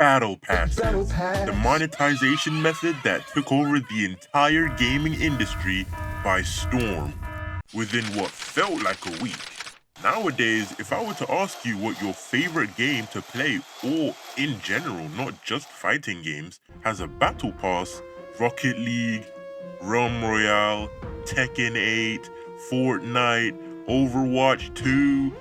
Battle passes, the monetization method that took over the entire gaming industry by storm within what felt like a week. Nowadays, if I were to ask you what your favorite game to play, or in general, not just fighting games, has a battle pass, Rocket League, Realm Royale, Tekken 8, Fortnite, Overwatch 2,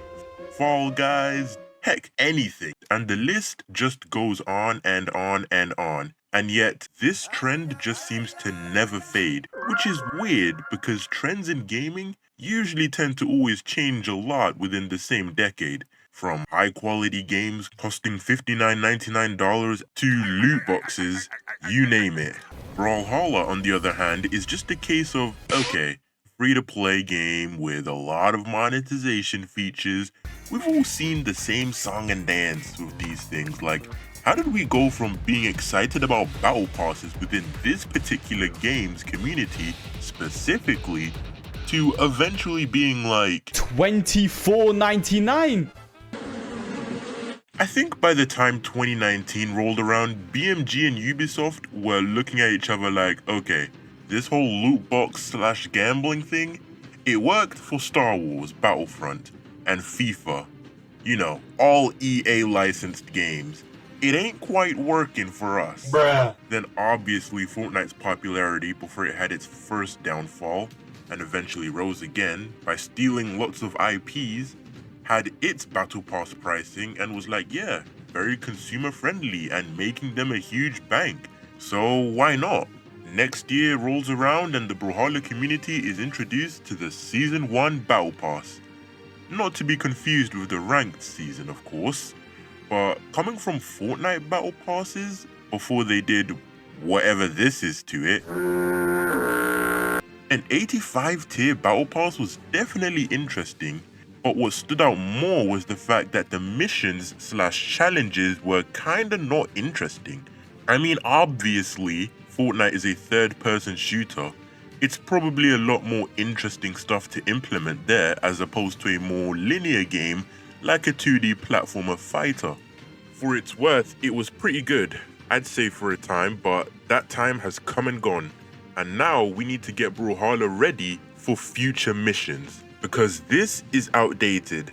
Fall Guys, heck, anything. And the list just goes on and on and on. And yet, this trend just seems to never fade, which is weird because trends in gaming usually tend to always change a lot within the same decade. From high quality games costing $59.99 to loot boxes, you name it. Brawlhalla, on the other hand, is just a case of, okay, free-to-play game with a lot of monetization features. We've all seen the same song and dance with these things. Like, how did we go from being excited about battle passes within this particular game's community specifically to eventually being like $24.99? I think by the time 2019 rolled around, BMG and Ubisoft were looking at each other like, okay, this whole loot box / gambling thing, it worked for Star Wars, Battlefront, and FIFA. You know, all EA licensed games. It ain't quite working for us. Bruh. Then obviously Fortnite's popularity before it had its first downfall, and eventually rose again by stealing lots of IPs, had its battle pass pricing and was like, yeah, very consumer friendly and making them a huge bank. So why not? Next year rolls around and the Brawlhalla community is introduced to the Season 1 Battle Pass. Not to be confused with the ranked season, of course, but coming from Fortnite Battle Passes before they did whatever this is to it, an 85 tier Battle Pass was definitely interesting, but what stood out more was the fact that the missions / challenges were kinda not interesting. I mean, obviously, Fortnite is a third-person shooter. It's probably a lot more interesting stuff to implement there as opposed to a more linear game like a 2D platformer fighter. For its worth, it was pretty good, I'd say for a time, but that time has come and gone. And now we need to get Brawlhalla ready for future missions, because this is outdated,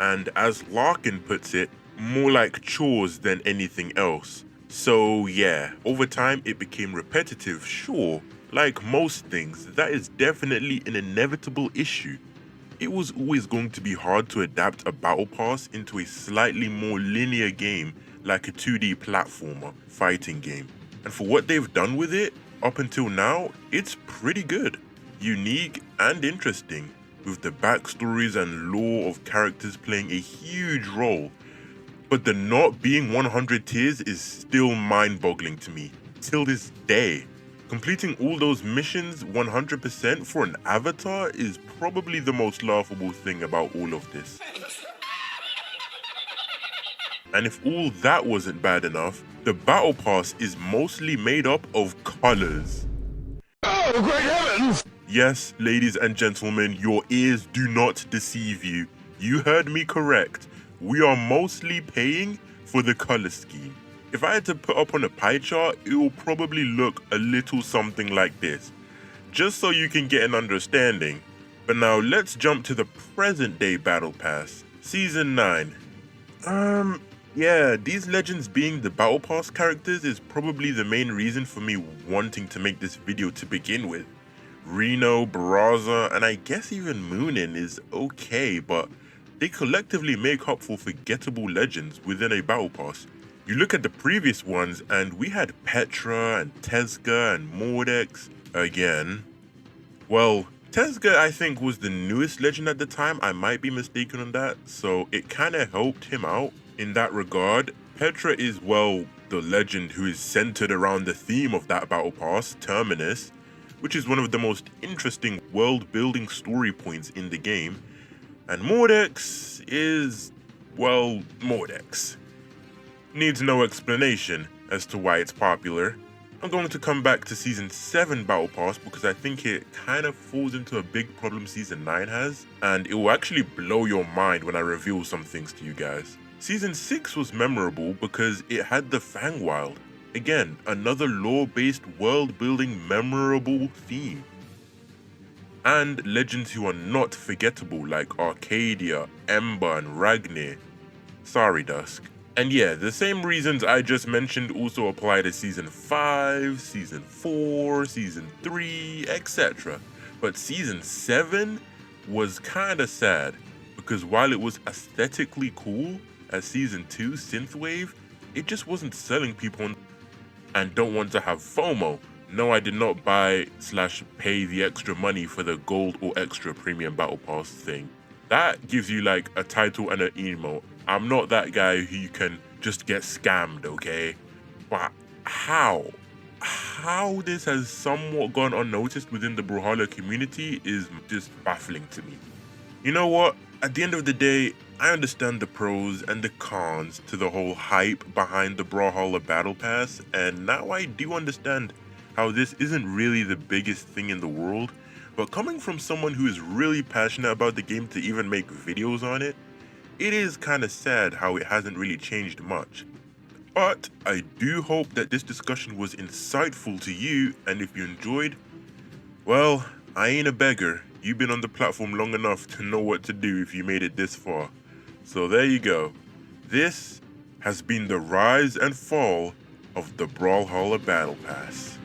and as Larkin puts it, more like chores than anything else. So yeah, over time it became repetitive, sure. Like most things, that is definitely an inevitable issue. It was always going to be hard to adapt a battle pass into a slightly more linear game like a 2D platformer fighting game. And for what they've done with it, up until now, it's pretty good, unique and interesting, with the backstories and lore of characters playing a huge role. But the not being 100 tiers is still mind-boggling to me, till this day. Completing all those missions 100% for an avatar is probably the most laughable thing about all of this. And if all that wasn't bad enough, the battle pass is mostly made up of colors. Oh, great heavens! Yes, ladies and gentlemen, your ears do not deceive you. You heard me correct. We are mostly paying for the color scheme. If I had to put up on a pie chart, it will probably look a little something like this, just so you can get an understanding. But now let's jump to the present day Battle Pass, Season 9. Yeah, these legends being the Battle Pass characters is probably the main reason for me wanting to make this video to begin with. Reno, Barraza, and I guess even Moonin is okay, but they collectively make up for forgettable legends within a Battle Pass. You look at the previous ones and we had Petra and Tezca and Mordex again. Well, Tezca I think was the newest legend at the time, I might be mistaken on that, so it kinda helped him out in that regard. Petra is, well, the legend who is centered around the theme of that Battle Pass, Terminus, which is one of the most interesting world-building story points in the game. And Mordex is, well, Mordex. Needs no explanation as to why it's popular. I'm going to come back to Season 7 Battle Pass because I think it kind of falls into a big problem Season 9 has, and it will actually blow your mind when I reveal some things to you guys. Season 6 was memorable because it had the Fangwild. Again, another lore-based world-building memorable theme. And legends who are not forgettable like Arcadia, Ember, and Ragnir. Sorry, Dusk. And yeah, the same reasons I just mentioned also apply to Season 5, Season 4, Season 3, etc. But Season 7 was kinda sad, because while it was aesthetically cool as Season 2 Synthwave, it just wasn't selling people and don't want to have FOMO. No, I did not buy/pay the extra money for the gold or extra premium battle pass thing. That gives you like a title and an emote. I'm not that guy who can just get scammed, okay? But how this has somewhat gone unnoticed within the Brawlhalla community is just baffling to me. You know what? At the end of the day, I understand the pros and the cons to the whole hype behind the Brawlhalla Battle Pass, and now I do understand how this isn't really the biggest thing in the world, but coming from someone who is really passionate about the game to even make videos on it, it is kinda sad how it hasn't really changed much. But I do hope that this discussion was insightful to you, and if you enjoyed, well, I ain't a beggar. You've been on the platform long enough to know what to do if you made it this far. So there you go. This has been the rise and fall of the Brawlhalla Battle Pass.